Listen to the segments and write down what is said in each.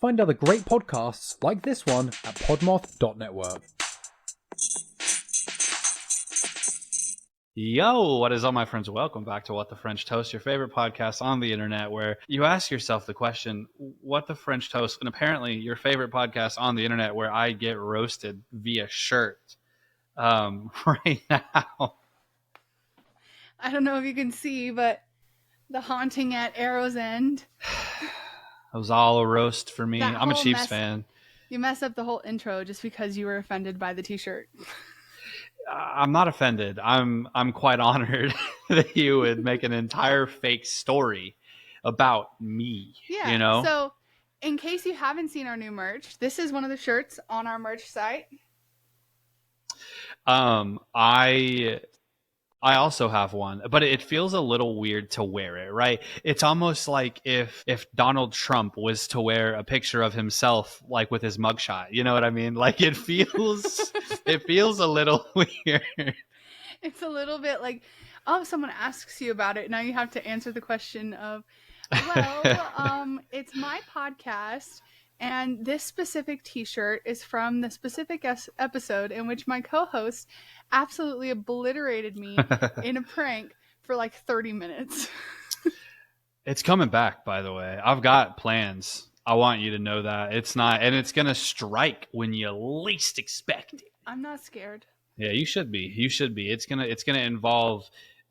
Find other great podcasts like this one at podmoth.network. Yo, what is up, my friends? Welcome back to What the French Toast, your favorite podcast on the internet, where you ask yourself the question, what the French toast? And apparently your favorite podcast on the internet where I get roasted via shirt right now. I don't know if you can see, but the haunting at Arrow's End. It was all a roast for me. That I'm a whole Chiefs mess- fan. You messed up the whole intro just because you were offended by the t-shirt. I'm not offended. I'm quite honored that you would make an entire fake story about me. Yeah. You know? So, in case you haven't seen our new merch, this is one of the shirts on our merch site. I also have one, but it feels a little weird to wear it, right? It's almost like if Donald Trump was to wear a picture of himself, like with his mugshot. You know what I mean? Like it feels a little weird. It's a little bit like, oh, someone asks you about it. Now you have to answer the question of, well, it's my podcast. And this specific t-shirt is from the specific episode in which my co-host absolutely obliterated me in a prank for like 30 minutes. It's coming back, by the way. I've got plans. I want you to know that. It's going to strike when you least expect it. I'm not scared. Yeah, you should be. It's going to involve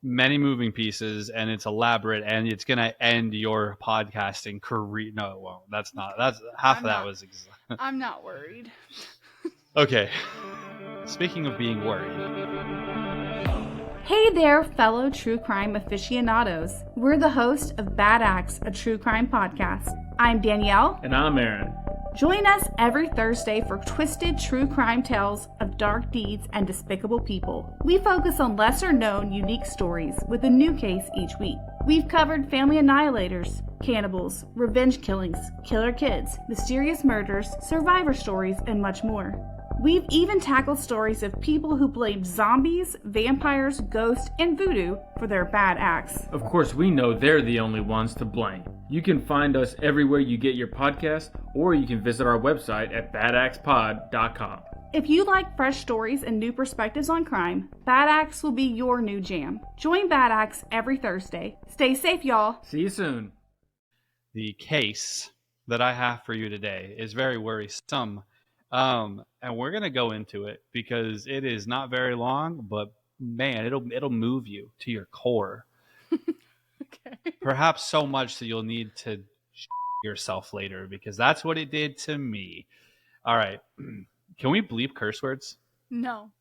many moving pieces, and it's elaborate, and it's going to end your podcasting career. No, it won't. That's half of that was. I'm not worried. Okay. Speaking of being worried. Hey there, fellow true crime aficionados. We're the host of Bad Acts, a true crime podcast. I'm Danielle. And I'm Aaron. Join us every Thursday for twisted true crime tales of dark deeds and despicable people. We focus on lesser-known, unique stories with a new case each week. We've covered family annihilators, cannibals, revenge killings, killer kids, mysterious murders, survivor stories, and much more. We've even tackled stories of people who blamed zombies, vampires, ghosts, and voodoo for their bad acts. Of course, we know they're the only ones to blame. You can find us everywhere you get your podcast, or you can visit our website at badactspod.com. If you like fresh stories and new perspectives on crime, Bad Acts will be your new jam. Join Bad Acts every Thursday. Stay safe, y'all. See you soon. The case that I have for you today is very worrisome. And we're going to go into it because it is not very long, but man, it'll move you to your core. Okay. Perhaps so much that you'll need to yourself later, because that's what it did to me. All right. Can we bleep curse words? No.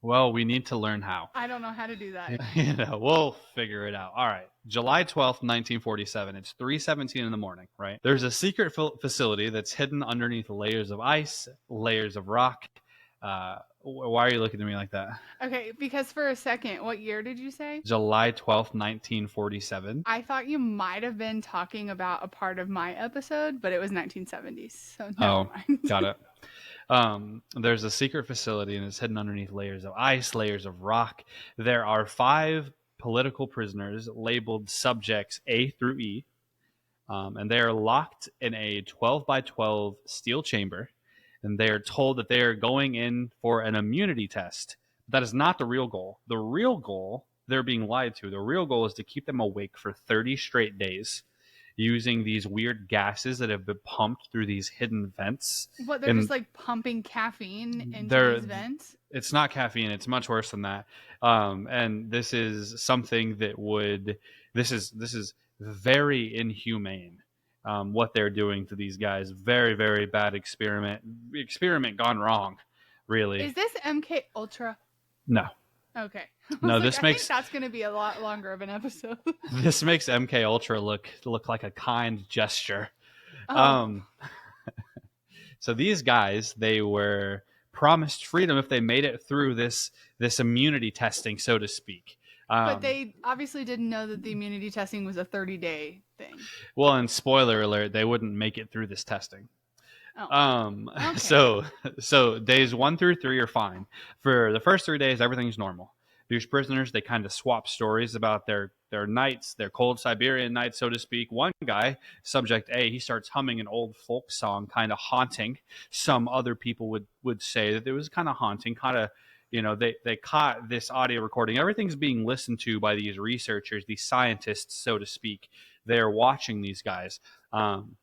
Well, we need to learn how. I don't know how to do that. We'll figure it out. All right. July 12th, 1947. It's 3:17 in the morning, right? There's a secret facility that's hidden underneath layers of ice, layers of rock. Why are you looking at me like that? Okay, because for a second, what year did you say? July 12th, 1947. I thought you might have been talking about a part of my episode, but it was 1970s. So never mind. Got it. There's a secret facility, and it's hidden underneath layers of ice, layers of rock. There are 5 political prisoners labeled subjects A through E, and they are locked in a 12 by 12 steel chamber, and they are told that they are going in for an immunity test. That is not the real goal. The real goal, they're being lied to. The real goal is to keep them awake for 30 straight days, using these weird gases that have been pumped through these hidden vents. What, they're just like pumping caffeine into these vents? It's not caffeine. It's much worse than that. And this is something that this is very inhumane. What they're doing to these guys. Very, very bad experiment gone wrong, really. Is this MK Ultra? No. Okay. No, I this think makes that's going to be a lot longer of an episode. This makes MK Ultra look like a kind gesture. Oh. So these guys, they were promised freedom if they made it through this immunity testing, so to speak. But they obviously didn't know that the immunity testing was a 30-day thing. Well, and spoiler alert, they wouldn't make it through this testing. Okay. So days 1 through 3 are fine. For the first 3 days, everything's normal. These prisoners, they kind of swap stories about their nights, their cold Siberian nights, so to speak. One guy, subject A, he starts humming an old folk song, kind of haunting. Some other people would say that it was kind of haunting, kind of, they caught this audio recording. Everything's being listened to by these researchers, these scientists, so to speak. They're watching these guys on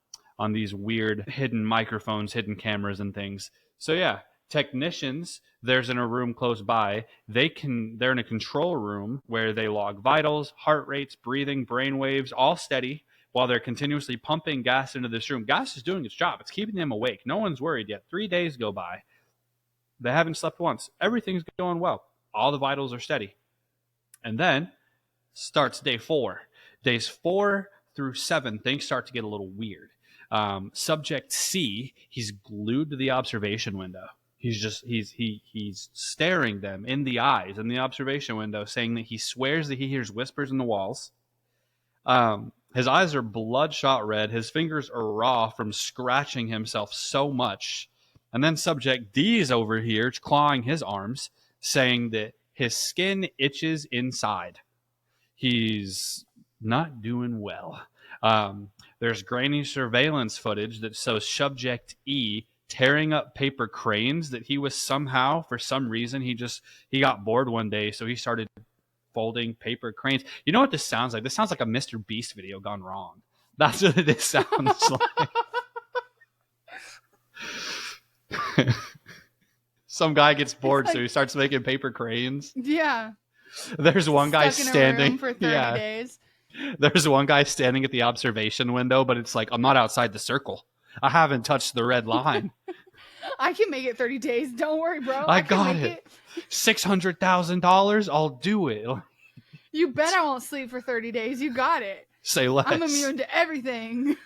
these weird hidden microphones, hidden cameras and things. So yeah, technicians, there's in a room close by. They're in a control room where they log vitals, heart rates, breathing, brain waves, all steady while they're continuously pumping gas into this room. Gas is doing its job. It's keeping them awake. No one's worried yet. 3 days go by. They haven't slept once. Everything's going well. All the vitals are steady. And then starts day 4. Days 4 through 7, things start to get a little weird. Subject C, he's glued to the observation window. He's staring them in the eyes in the observation window, saying that he swears that he hears whispers in the walls. His eyes are bloodshot red. His fingers are raw from scratching himself so much. And then subject D is over here clawing his arms, saying that his skin itches inside. He's not doing well. There's grainy surveillance footage that shows subject E tearing up paper cranes that he was somehow, for some reason, he got bored one day, so he started folding paper cranes. You know what this sounds like? This sounds like a Mr. Beast video gone wrong. That's what this sounds like. Some guy gets bored, so he starts making paper cranes. Yeah. There's one guy standing for 30 days. There's one guy standing at the observation window, but it's like, I'm not outside the circle. I haven't touched the red line. I can make it 30 days. Don't worry, bro. I got it. $600,000. I'll do it. You bet I won't sleep for 30 days. You got it. Say less. I'm immune to everything.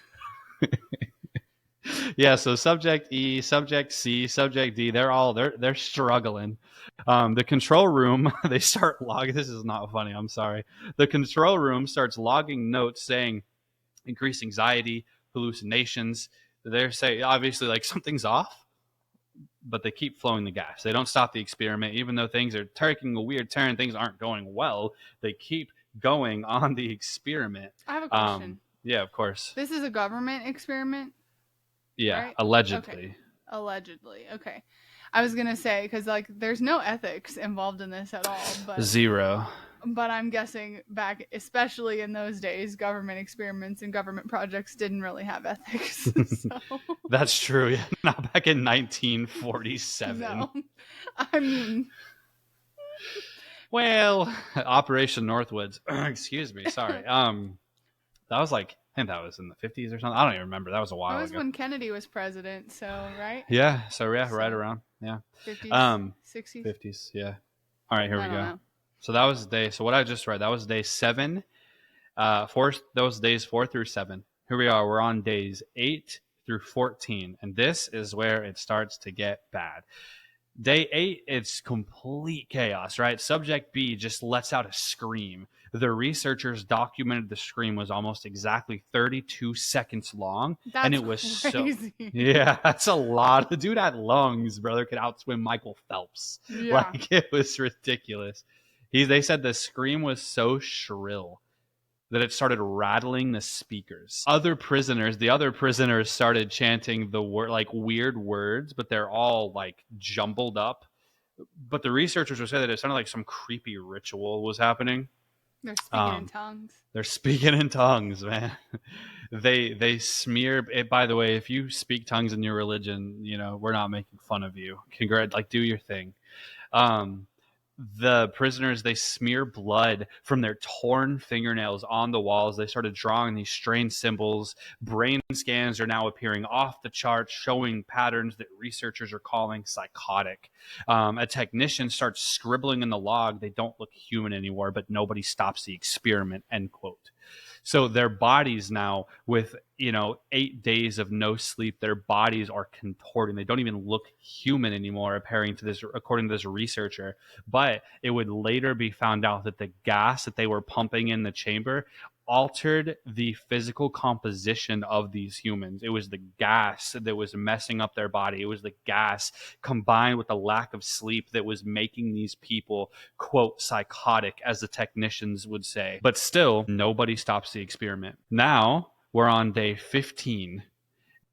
Yeah, so subject E, subject C, subject D, they're struggling. The control room, they start logging. This is not funny. I'm sorry. The control room starts logging notes saying increased anxiety, hallucinations. They're saying obviously like something's off, but they keep flowing the gas. They don't stop the experiment, even though things are taking a weird turn. Things aren't going well. They keep going on the experiment. I have a question. Yeah, of course. This is a government experiment? Yeah, right? allegedly. Okay. Allegedly. Okay. I was going to say, because like there's no ethics involved in this at all. But Zero. But I'm guessing back, especially in those days, government experiments and government projects didn't really have ethics. So. That's true. Yeah. Not back in 1947. No. I mean... Well, Operation Northwoods. Excuse me. Sorry. That was like, I think that was in the 50s or something. I don't even remember. That was a while ago. That was when Kennedy was president, so, right? Yeah. So, yeah, right around. Yeah. 50s, 60s? 50s. Yeah. All right, here we go. Know. So that was day. So what I just read, that was day 7. Those days 4 through 7. Here we are. We're on days 8 through 14. And this is where it starts to get bad. Day 8, it's complete chaos, right? Subject B just lets out a scream. The researchers documented the scream was almost exactly 32 seconds long. That's and it was crazy. Yeah, that's a lot. The dude had lungs, brother, could outswim Michael Phelps. Yeah. Like, it was ridiculous. They said the scream was so shrill that it started rattling the speakers. The other prisoners started chanting the word, like weird words, but they're all like jumbled up. But the researchers were saying that it sounded like some creepy ritual was happening. They're speaking in tongues. They're speaking in tongues, man. They smear it. By the way, if you speak tongues in your religion, we're not making fun of you. Do your thing. The prisoners, they smear blood from their torn fingernails on the walls. They started drawing these strange symbols. Brain scans are now appearing off the charts, showing patterns that researchers are calling psychotic. A technician starts scribbling in the log. They don't look human anymore, but nobody stops the experiment, end quote. So their bodies now, with 8 days of no sleep, their bodies are contorting. They don't even look human anymore, according to this researcher. But it would later be found out that the gas that they were pumping in the chamber altered the physical composition of these humans. It was the gas that was messing up their body. It was the gas combined with the lack of sleep that was making these people, quote, psychotic, as the technicians would say. But still, nobody stops the experiment. Now we're on day 15.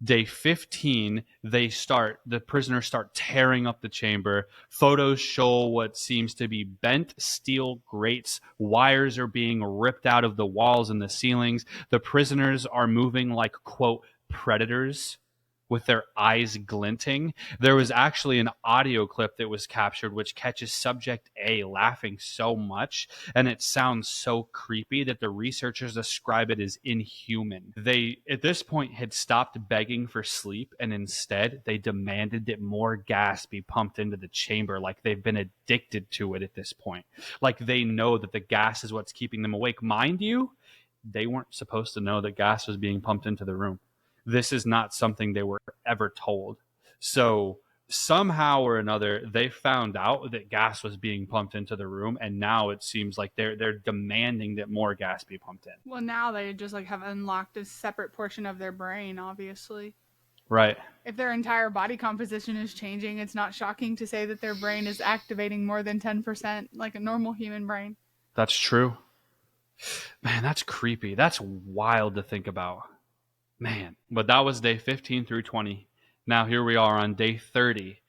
Day 15, the prisoners start tearing up the chamber. Photos show what seems to be bent steel grates. Wires are being ripped out of the walls and the ceilings. The prisoners are moving like, quote, predators, with their eyes glinting. There was actually an audio clip that was captured which catches subject A laughing so much, and it sounds so creepy that the researchers describe it as inhuman. They, at this point, had stopped begging for sleep, and instead they demanded that more gas be pumped into the chamber, like they've been addicted to it at this point. Like they know that the gas is what's keeping them awake. Mind you, they weren't supposed to know that gas was being pumped into the room. This is not something they were ever told. So somehow or another, they found out that gas was being pumped into the room, and now it seems like they're demanding that more gas be pumped in. Well, now they just like have unlocked a separate portion of their brain, obviously. Right. If their entire body composition is changing, it's not shocking to say that their brain is activating more than 10% like a normal human brain. That's true. Man, that's creepy. That's wild to think about. Man, but that was day 15 through 20. Now here we are on day 30.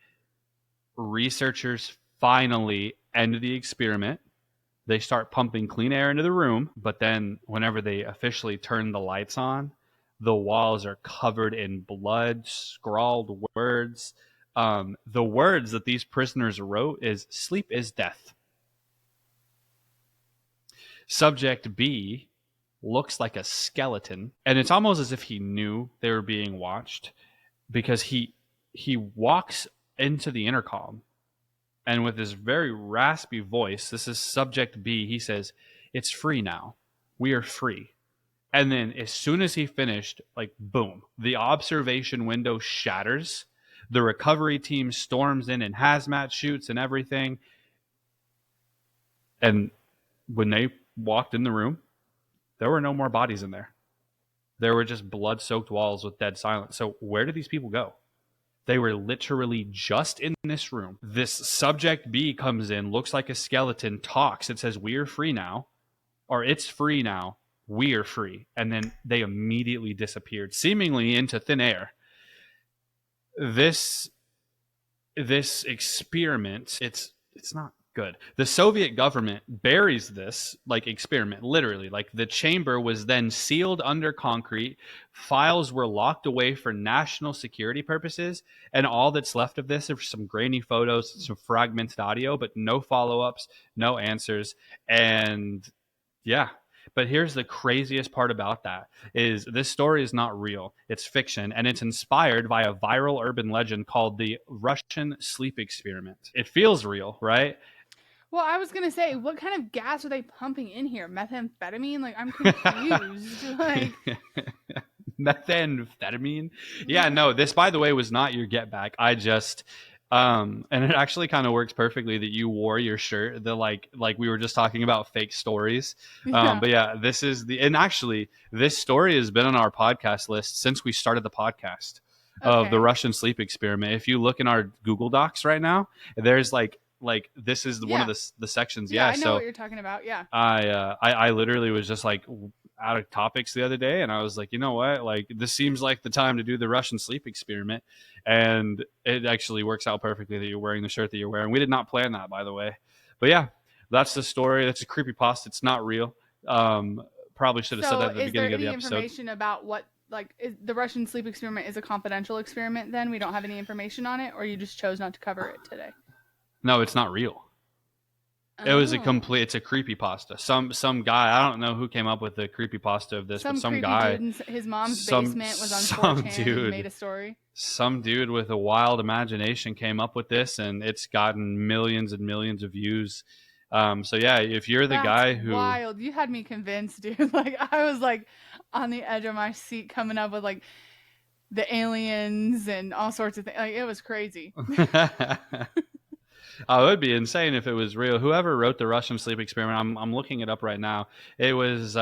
Researchers finally end the experiment. They start pumping clean air into the room, but then whenever they officially turn the lights on, the walls are covered in blood, scrawled words. The words that these prisoners wrote is "sleep is death." Subject B looks like a skeleton, and it's almost as if he knew they were being watched, because he walks into the intercom, and with his very raspy voice, this is subject B, he says, "It's free now. We are free." And then as soon as he finished, like boom, the observation window shatters. The recovery team storms in hazmat suits and everything. And when they walked in the room, there were no more bodies in there. There were just blood-soaked walls with dead silence. So where did these people go? They were literally just in this room. This subject B comes in, looks like a skeleton, talks. It says, "We are free now," or "It's free now. We are free." And then they immediately disappeared, seemingly into thin air. This experiment, it's not good. The Soviet government buries this like experiment, literally. Like the chamber was then sealed under concrete. Files were locked away for national security purposes, and all that's left of this are some grainy photos, some fragmented audio, but no follow-ups, no answers. And yeah. But here's the craziest part about that is this story is not real. It's fiction, and it's inspired by a viral urban legend called the Russian sleep experiment. It feels real, right? Well, I was gonna say, what kind of gas are they pumping in here? Methamphetamine? Like, I'm confused. Like, methamphetamine? Yeah, no. This, by the way, was not your get back. I just, and it actually kind of works perfectly that you wore your shirt. The like we were just talking about fake stories. Yeah. But yeah, this is and actually, this story has been on our podcast list since we started the podcast of the Russian sleep experiment. If you look in our Google Docs right now, there's like this is one of the sections. Yeah, I know so what you're talking about. Yeah. I literally was just like out of topics the other day, and I was like, you know what? Like, this seems like the time to do the Russian sleep experiment, and it actually works out perfectly that you're wearing the shirt that you're wearing. We did not plan that, by the way, but yeah, that's the story. That's a creepypasta. It's not real. Probably should have said that at the beginning of the episode. Is there any information about what? Like, the Russian sleep experiment is a confidential experiment, then? We don't have any information on it, or you just chose not to cover it today? No, it's not real. It was it's a creepypasta. Some guy, I don't know who came up with the creepypasta of this, but some guy. Dude in his mom's basement was on 4chan and made a story. Some dude with a wild imagination came up with this, and it's gotten millions and millions of views. So yeah, if you're the guy who... wild. You had me convinced, dude. Like, I was like on the edge of my seat coming up with like the aliens and all sorts of things. Like, it was crazy. Oh, it would be insane if it was real. Whoever wrote the Russian sleep experiment, I'm looking it up right now. It was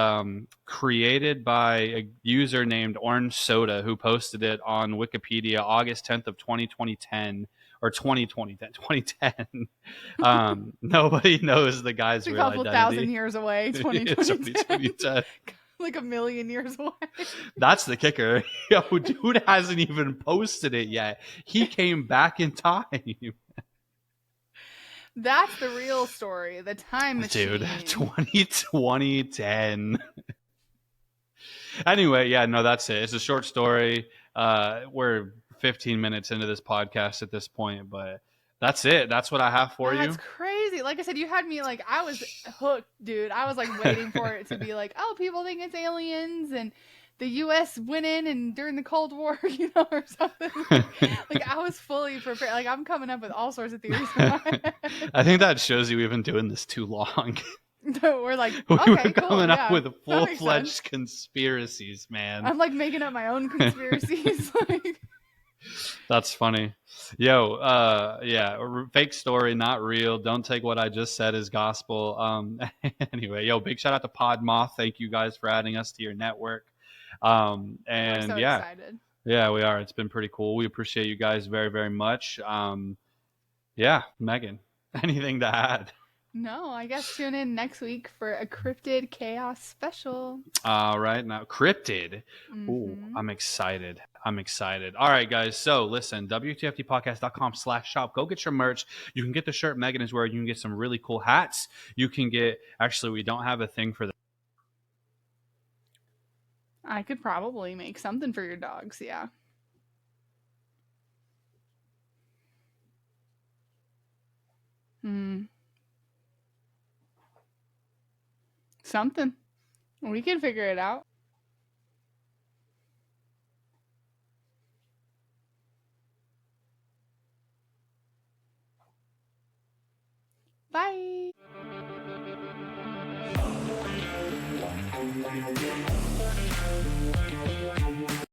created by a user named Orange Soda who posted it on Wikipedia August 10th of 2010 or 2010. Nobody knows the guy's It's a real couple identity. thousand years away. It's only 2010. Like a million years away. That's the kicker. Yo, dude hasn't even posted it yet. He came back in time. That's the real story. The time machine. Dude, 2010. Anyway, yeah, no, that's it. It's a short story. We're 15 minutes into this podcast at this point, but that's it. That's what I have for you. That's crazy. Like I said, you had me like, I was hooked, dude. I was like waiting for it to be like, oh, people think it's aliens and the U.S. went in and during the Cold War, you know, or something. Like I was fully prepared. Like I'm coming up with all sorts of theories in my head. I think that shows you we've been doing this too long. We're like, We okay, were cool, coming yeah, up with that makes full-fledged sense. conspiracies, man. I'm like making up my own conspiracies. Like, That's funny. Yo, yeah, fake story, not real. Don't take what I just said as gospel. Anyway, yo, big shout out to Podmoth. Thank you guys for adding us to your network. And I'm so yeah, excited. yeah, we are. It's been pretty cool. We appreciate you guys very, very much. Yeah, Megan, anything to add? No, I guess tune in next week for a Cryptid Chaos special. All right, now cryptid. Ooh, Mhm. I'm excited. I'm excited. All right, guys. So listen, WTFTpodcast.com/shop. Go get your merch. You can get the shirt Megan is wearing. You can get some really cool hats. You can get, actually, we don't have a thing for that. I could probably make something for your dogs, yeah. Something. We can figure it out. Bye.